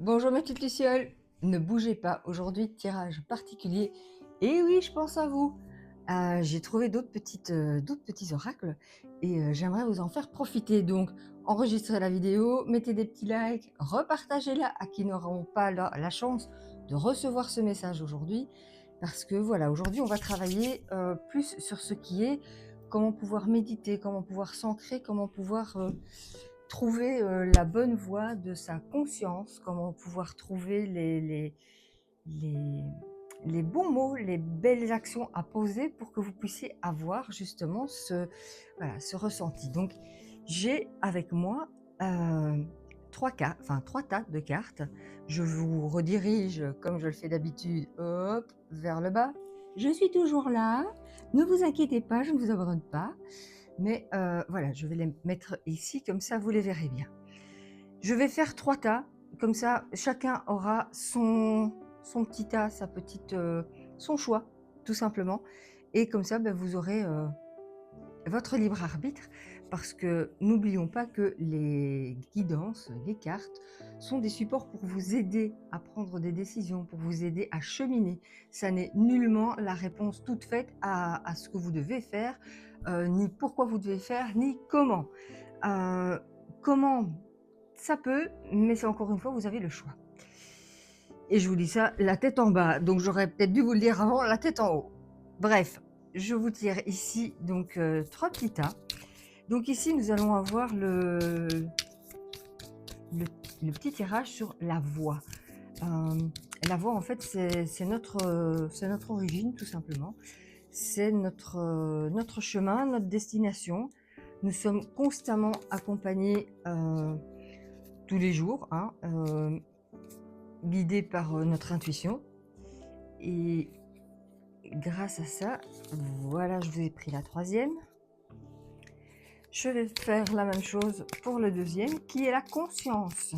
Bonjour mes petites lucioles, ne bougez pas, aujourd'hui tirage particulier. Et oui, je pense à vous. J'ai trouvé d'autres petits oracles et j'aimerais vous en faire profiter. Donc, enregistrez la vidéo, mettez des petits likes, repartagez-la à qui n'auront pas la chance de recevoir ce message aujourd'hui. Parce que voilà, aujourd'hui, on va travailler plus sur ce qui est comment pouvoir méditer, comment pouvoir s'ancrer, comment pouvoir trouver la bonne voie de sa conscience, comment pouvoir trouver les, les bons mots, les belles actions à poser pour que vous puissiez avoir justement voilà, ce ressenti. Donc, j'ai avec moi trois tas de cartes. Je vous redirige, comme je le fais d'habitude, hop, vers le bas. Je suis toujours là. Ne vous inquiétez pas, je ne vous abandonne pas. Mais voilà, je vais les mettre ici, comme ça vous les verrez bien. Je vais faire 3 tas, comme ça chacun aura son petit tas, son choix, tout simplement. Et comme ça, vous aurez votre libre arbitre, parce que n'oublions pas que les guidances, les cartes, sont des supports pour vous aider à prendre des décisions, pour vous aider à cheminer. Ça n'est nullement la réponse toute faite à ce que vous devez faire, ni pourquoi vous devez faire, ni comment. Euh, Comment ça peut, mais c'est encore une fois, vous avez le choix. Et je vous dis ça, la tête en bas, donc j'aurais peut-être dû vous le dire avant, la tête en haut. Bref, je vous tire ici donc 3 petits tas. Donc ici, nous allons avoir le, le petit tirage sur la voix. La voix, en fait, c'est notre origine, tout simplement. C'est notre chemin, notre destination. Nous sommes constamment accompagnés tous les jours, hein, guidés par notre intuition. Et grâce à ça, voilà, je vous ai pris la troisième. Je vais faire la même chose pour le deuxième, qui est la conscience.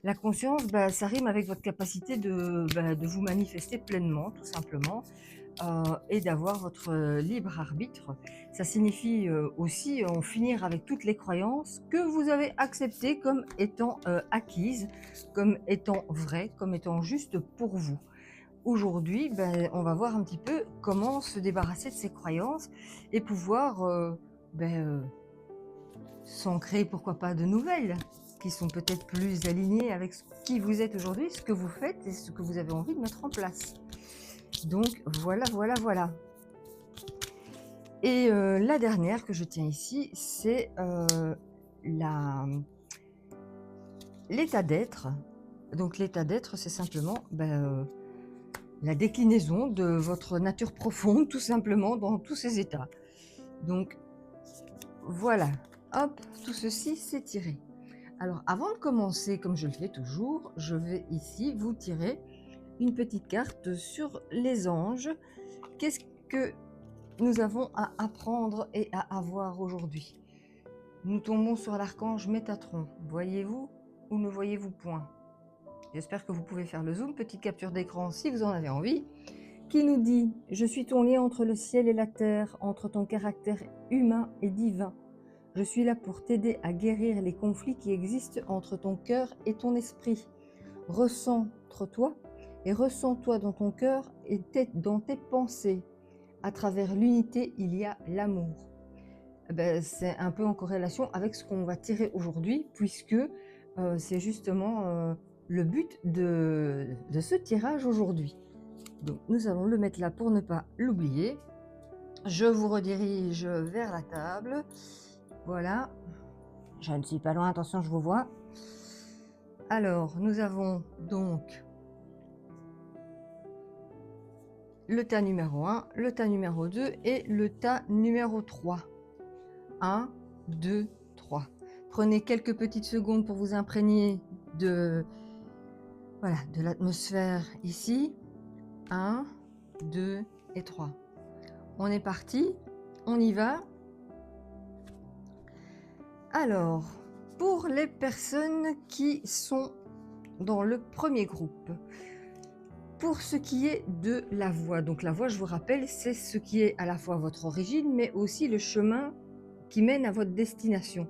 La conscience, ça rime avec votre capacité de vous manifester pleinement, tout simplement, et d'avoir votre libre arbitre. Ça signifie aussi en finir avec toutes les croyances que vous avez acceptées comme étant acquises, comme étant vraies, comme étant justes pour vous. Aujourd'hui, on va voir un petit peu comment se débarrasser de ces croyances et pouvoir s'ancrer, pourquoi pas, de nouvelles qui sont peut-être plus alignées avec qui vous êtes aujourd'hui, ce que vous faites et ce que vous avez envie de mettre en place. Donc voilà, voilà, voilà. Et la dernière que je tiens ici, c'est l'état d'être. Donc l'état d'être, c'est simplement la déclinaison de votre nature profonde, tout simplement, dans tous ces états. Donc voilà, hop, tout ceci c'est tiré. Alors avant de commencer, comme je le fais toujours, je vais ici vous tirer une petite carte sur les anges. Qu'est-ce que nous avons à apprendre et à avoir aujourd'hui? Nous tombons sur l'archange Métatron. Voyez-vous ou ne voyez-vous point? J'espère que vous pouvez faire le zoom, petite capture d'écran si vous en avez envie, qui nous dit « Je suis ton lien entre le ciel et la terre, entre ton caractère humain et divin. Je suis là pour t'aider à guérir les conflits qui existent entre ton cœur et ton esprit. Recentre-toi et ressens-toi dans ton cœur et dans tes pensées. À travers l'unité, il y a l'amour. » C'est un peu en corrélation avec ce qu'on va tirer aujourd'hui, puisque c'est justement le but de ce tirage aujourd'hui. Donc nous allons le mettre là pour ne pas l'oublier. Je vous redirige vers la table. Voilà. Je ne suis pas loin, attention, je vous vois. Alors, nous avons donc le tas numéro 1, le tas numéro 2 et le tas numéro 3. 1, 2, 3. Prenez quelques petites secondes pour vous imprégner de l'atmosphère ici. 1, 2 et 3. On est parti, on y va. Alors, pour les personnes qui sont dans le premier groupe, pour ce qui est de la voie, donc la voie, je vous rappelle, c'est ce qui est à la fois votre origine, mais aussi le chemin qui mène à votre destination.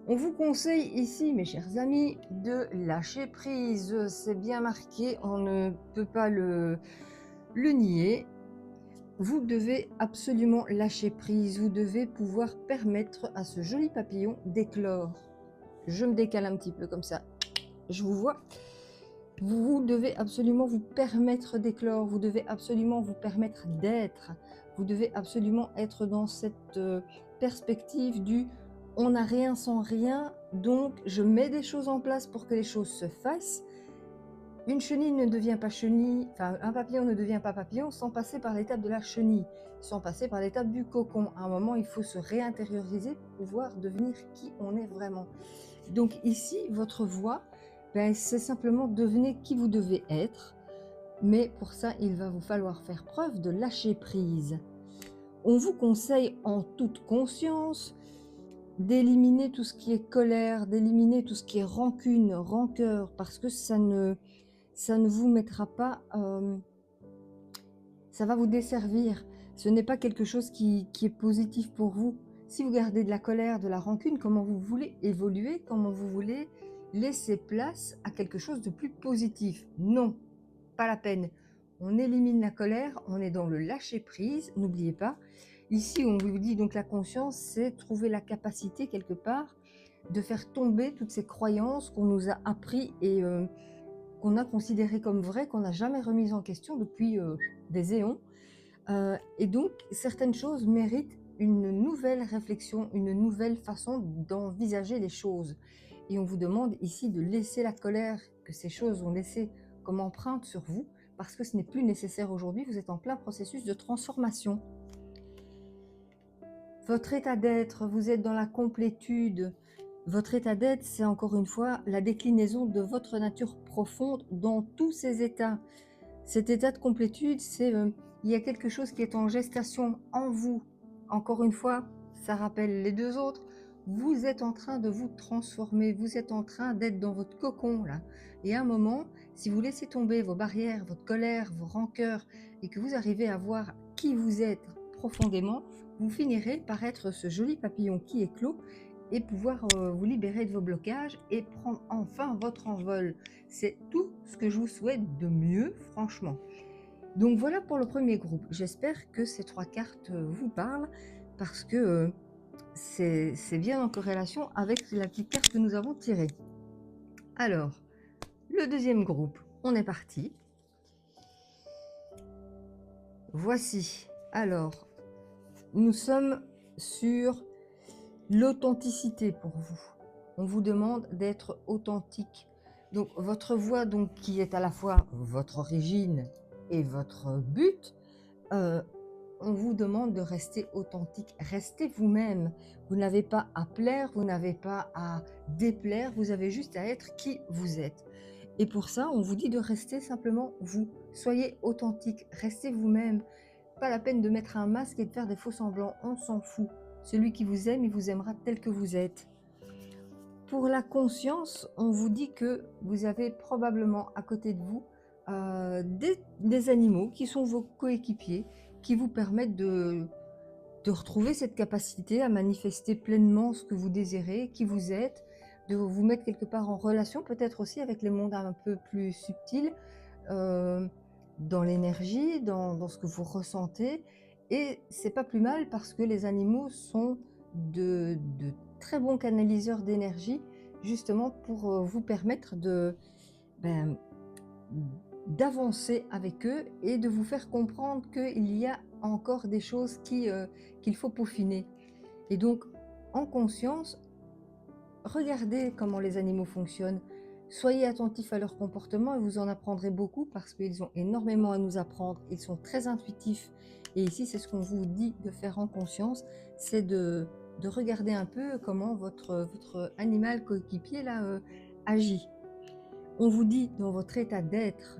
On vous conseille ici, mes chers amis, de lâcher prise. C'est bien marqué, on ne peut pas le nier. Vous devez absolument lâcher prise. Vous devez pouvoir permettre à ce joli papillon d'éclore. Je me décale un petit peu comme ça. Je vous vois. Vous devez absolument vous permettre d'éclore. Vous devez absolument vous permettre d'être. Vous devez absolument être dans cette perspective du on n'a rien sans rien, donc je mets des choses en place pour que les choses se fassent. Une chenille ne devient pas chenille, enfin un papillon ne devient pas papillon sans passer par l'étape de la chenille, sans passer par l'étape du cocon. À un moment, il faut se réintérioriser pour pouvoir devenir qui on est vraiment. Donc ici, votre voie, ben, c'est simplement devenir qui vous devez être, mais pour ça, il va vous falloir faire preuve de lâcher prise. On vous conseille en toute conscience d'éliminer tout ce qui est colère, d'éliminer tout ce qui est rancune, rancœur, parce que ça ne vous mettra pas, ça va vous desservir. Ce n'est pas quelque chose qui est positif pour vous. Si vous gardez de la colère, de la rancune, comment vous voulez évoluer, comment vous voulez laisser place à quelque chose de plus positif? Non, pas la peine. On élimine la colère, on est dans le lâcher prise, n'oubliez pas. Ici, on vous dit donc la conscience, c'est trouver la capacité quelque part de faire tomber toutes ces croyances qu'on nous a appris et qu'on a considérées comme vraies, qu'on n'a jamais remises en question depuis des éons. Et donc, certaines choses méritent une nouvelle réflexion, une nouvelle façon d'envisager les choses. Et on vous demande ici de laisser la colère que ces choses ont laissée comme empreinte sur vous, parce que ce n'est plus nécessaire aujourd'hui, vous êtes en plein processus de transformation. Votre état d'être, vous êtes dans la complétude. Votre état d'être, c'est encore une fois la déclinaison de votre nature profonde dans tous ses états. Cet état de complétude, c'est il y a quelque chose qui est en gestation en vous. Encore une fois, ça rappelle les deux autres. Vous êtes en train de vous transformer, vous êtes en train d'être dans votre cocon là. Et à un moment, si vous laissez tomber vos barrières, votre colère, vos rancœurs, et que vous arrivez à voir qui vous êtes profondément, vous finirez par être ce joli papillon qui éclot et pouvoir vous libérer de vos blocages et prendre enfin votre envol. C'est tout ce que je vous souhaite de mieux, franchement. Donc voilà pour le premier groupe. J'espère que ces 3 cartes vous parlent parce que c'est bien en corrélation avec la petite carte que nous avons tirée. Alors, le deuxième groupe, on est parti. Voici. Alors, nous sommes sur l'authenticité pour vous. On vous demande d'être authentique. Donc votre voix, donc, qui est à la fois votre origine et votre but, on vous demande de rester authentique. Restez vous-même. Vous n'avez pas à plaire, vous n'avez pas à déplaire, vous avez juste à être qui vous êtes. Et pour ça, on vous dit de rester simplement vous. Soyez authentique, restez vous-même. Pas la peine de mettre un masque et de faire des faux semblants, on s'en fout. Celui qui vous aime, il vous aimera tel que vous êtes. Pour la conscience, on vous dit que vous avez probablement à côté de vous des animaux qui sont vos coéquipiers, qui vous permettent de retrouver cette capacité à manifester pleinement ce que vous désirez, qui vous êtes, de vous mettre quelque part en relation, peut-être aussi avec les mondes un peu plus subtils, dans l'énergie, dans ce que vous ressentez. Et c'est pas plus mal parce que les animaux sont de très bons canaliseurs d'énergie, justement pour vous permettre ben, d'avancer avec eux et de vous faire comprendre qu'il y a encore des choses qu'il faut peaufiner. Et donc, en conscience, regardez comment les animaux fonctionnent. Soyez attentifs à leur comportement et vous en apprendrez beaucoup parce qu'ils ont énormément à nous apprendre. Ils sont très intuitifs. Et ici, c'est ce qu'on vous dit de faire en conscience, c'est de regarder un peu comment votre animal coéquipier là, agit. On vous dit dans votre état d'être,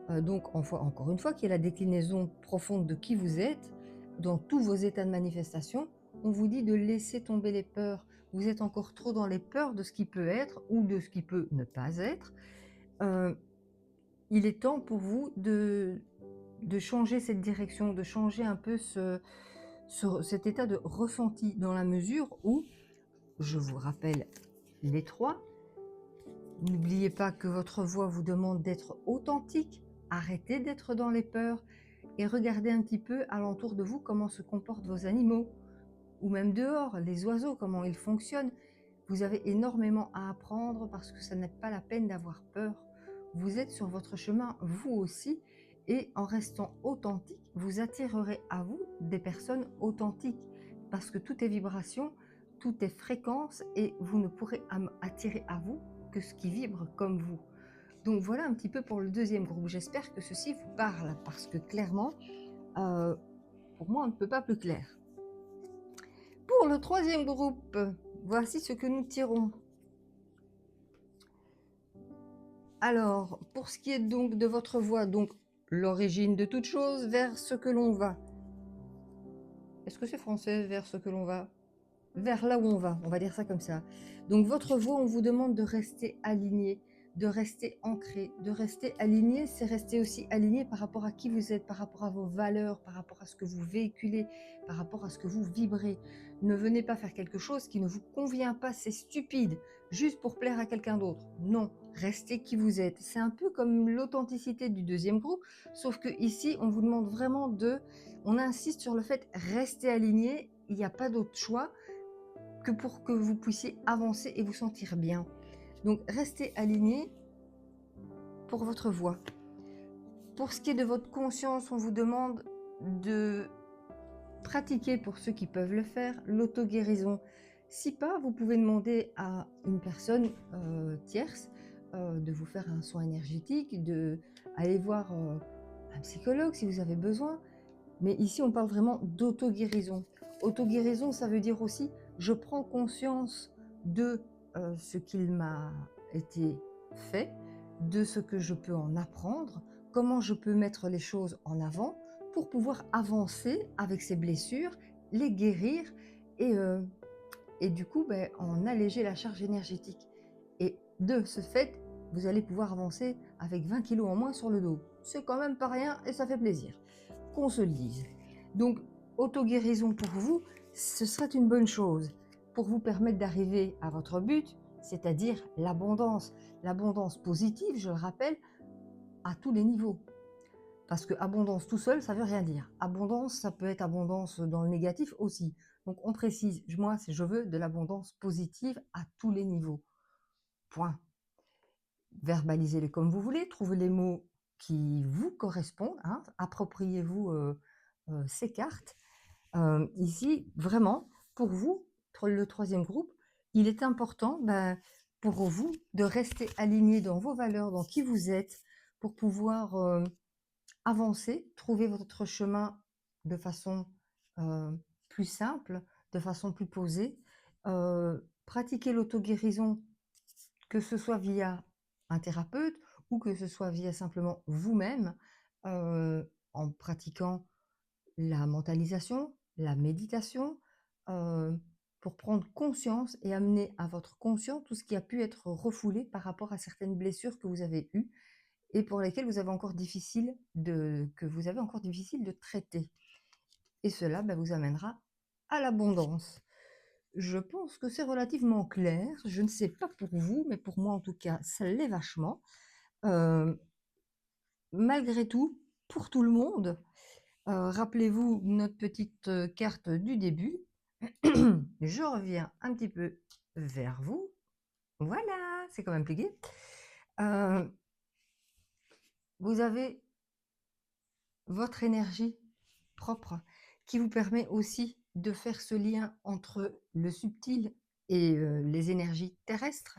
donc encore une fois, qui est la déclinaison profonde de qui vous êtes, dans tous vos états de manifestation, on vous dit de laisser tomber les peurs. Vous êtes encore trop dans les peurs de ce qui peut être ou de ce qui peut ne pas être. Il est temps pour vous de changer cette direction, de changer un peu cet état de ressenti, dans la mesure où, je vous rappelle les 3. N'oubliez pas que votre voix vous demande d'être authentique. Arrêtez d'être dans les peurs et regardez un petit peu alentour de vous comment se comportent vos animaux ou même dehors, les oiseaux, comment ils fonctionnent. Vous avez énormément à apprendre parce que ça n'est pas la peine d'avoir peur. Vous êtes sur votre chemin, vous aussi, et en restant authentique, vous attirerez à vous des personnes authentiques parce que tout est vibration, tout est fréquence et vous ne pourrez attirer à vous que ce qui vibre comme vous. Donc voilà un petit peu pour le deuxième groupe. J'espère que ceci vous parle parce que clairement, euh, pour moi, on ne peut pas plus clair. Pour le troisième groupe, voici ce que nous tirons. Alors, pour ce qui est donc de votre voix, donc l'origine de toute chose, vers ce que l'on va. Est-ce que c'est français, vers ce que l'on va? Vers là où on va dire ça comme ça. Donc votre voix, on vous demande de rester aligné, de rester ancré, de rester aligné, c'est rester aussi aligné par rapport à qui vous êtes, par rapport à vos valeurs, par rapport à ce que vous véhiculez, par rapport à ce que vous vibrez. Ne venez pas faire quelque chose qui ne vous convient pas, c'est stupide, juste pour plaire à quelqu'un d'autre. Non, restez qui vous êtes. C'est un peu comme l'authenticité du deuxième groupe, sauf que ici, on vous demande vraiment on insiste sur le fait rester aligné, il n'y a pas d'autre choix que pour que vous puissiez avancer et vous sentir bien. Donc, restez aligné pour votre voix. Pour ce qui est de votre conscience, on vous demande de pratiquer, pour ceux qui peuvent le faire, l'auto-guérison. Si pas, vous pouvez demander à une personne tierce de vous faire un soin énergétique, d'aller voir un psychologue si vous avez besoin. Mais ici, on parle vraiment d'auto-guérison. Auto-guérison, ça veut dire aussi, je prends conscience de ce qu'il m'a été fait, de ce que je peux en apprendre, comment je peux mettre les choses en avant pour pouvoir avancer avec ces blessures, les guérir et du coup, en alléger la charge énergétique. Et de ce fait, vous allez pouvoir avancer avec 20 kilos en moins sur le dos. C'est quand même pas rien et ça fait plaisir qu'on se le dise. Donc, auto-guérison pour vous, ce serait une bonne chose pour vous permettre d'arriver à votre but, c'est-à-dire l'abondance. L'abondance positive, je le rappelle, à tous les niveaux. Parce que abondance tout seul, ça veut rien dire. Abondance, ça peut être abondance dans le négatif aussi. Donc, on précise, moi, je veux de l'abondance positive à tous les niveaux. Point. Verbalisez-le comme vous voulez, trouvez les mots qui vous correspondent, hein, appropriez-vous ces cartes. Ici, vraiment, pour vous, le troisième groupe, il est important pour vous de rester aligné dans vos valeurs, dans qui vous êtes, pour pouvoir avancer, trouver votre chemin de façon plus simple, de façon plus posée. Pratiquer l'auto-guérison, que ce soit via un thérapeute ou que ce soit via simplement vous-même, en pratiquant la mentalisation, la méditation, pour prendre conscience et amener à votre conscient tout ce qui a pu être refoulé par rapport à certaines blessures que vous avez eues et pour lesquelles vous avez encore difficile de traiter. Et cela vous amènera à l'abondance. Je pense que c'est relativement clair. Je ne sais pas pour vous, mais pour moi en tout cas, ça l'est vachement. Malgré tout, pour tout le monde, rappelez-vous notre petite carte du début. Je reviens un petit peu vers vous. Voilà, c'est quand même plus gai. Vous avez votre énergie propre qui vous permet aussi de faire ce lien entre le subtil et les énergies terrestres,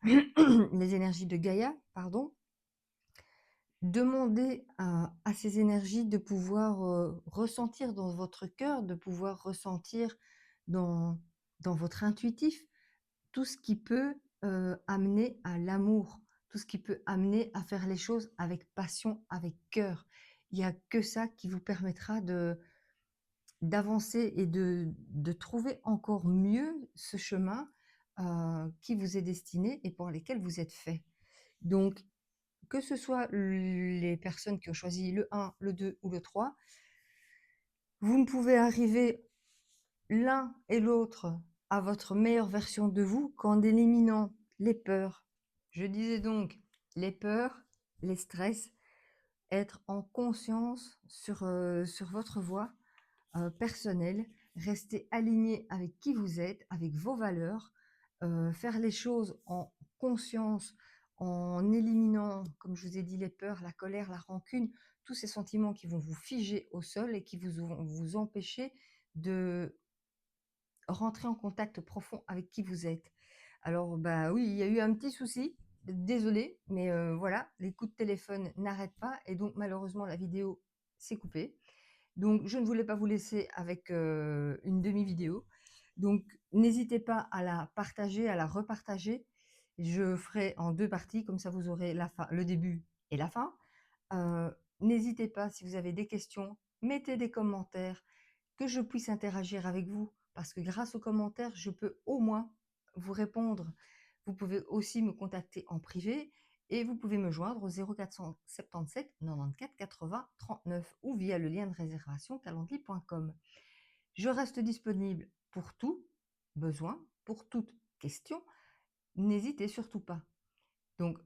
les énergies de Gaïa, pardon. Demandez à ces énergies de pouvoir ressentir dans votre cœur, de pouvoir ressentir dans, dans votre intuitif tout ce qui peut amener à l'amour, tout ce qui peut amener à faire les choses avec passion, avec cœur. Il n'y a que ça qui vous permettra d'avancer et de trouver encore mieux ce chemin qui vous est destiné et pour lesquels vous êtes fait. Donc, que ce soit les personnes qui ont choisi le 1, le 2 ou le 3, vous ne pouvez arriver l'un et l'autre à votre meilleure version de vous qu'en éliminant les peurs. Je disais donc les peurs, les stress, être en conscience sur votre voie personnelle, rester aligné avec qui vous êtes, avec vos valeurs, faire les choses en conscience, en éliminant, comme je vous ai dit, les peurs, la colère, la rancune, tous ces sentiments qui vont vous figer au sol et qui vont vous empêcher de rentrer en contact profond avec qui vous êtes. Alors, bah oui, il y a eu un petit souci. Désolée, mais voilà, les coups de téléphone n'arrêtent pas et donc malheureusement la vidéo s'est coupée. Donc je ne voulais pas vous laisser avec une demi-vidéo. Donc n'hésitez pas à la partager, à la repartager. Je ferai en 2 parties, comme ça vous aurez la fin, le début et la fin. N'hésitez pas si vous avez des questions, mettez des commentaires, que je puisse interagir avec vous, parce que grâce aux commentaires, je peux au moins vous répondre. Vous pouvez aussi me contacter en privé et vous pouvez me joindre au 0477 94 80 39 ou via le lien de réservation calendly.com. Je reste disponible pour tout besoin, pour toute question. N'hésitez surtout pas. Donc,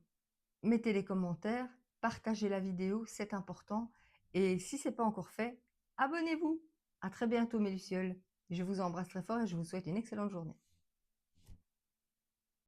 mettez les commentaires, partagez la vidéo, c'est important. Et si ce n'est pas encore fait, abonnez-vous. À très bientôt mes lucioles. Je vous embrasse très fort et je vous souhaite une excellente journée.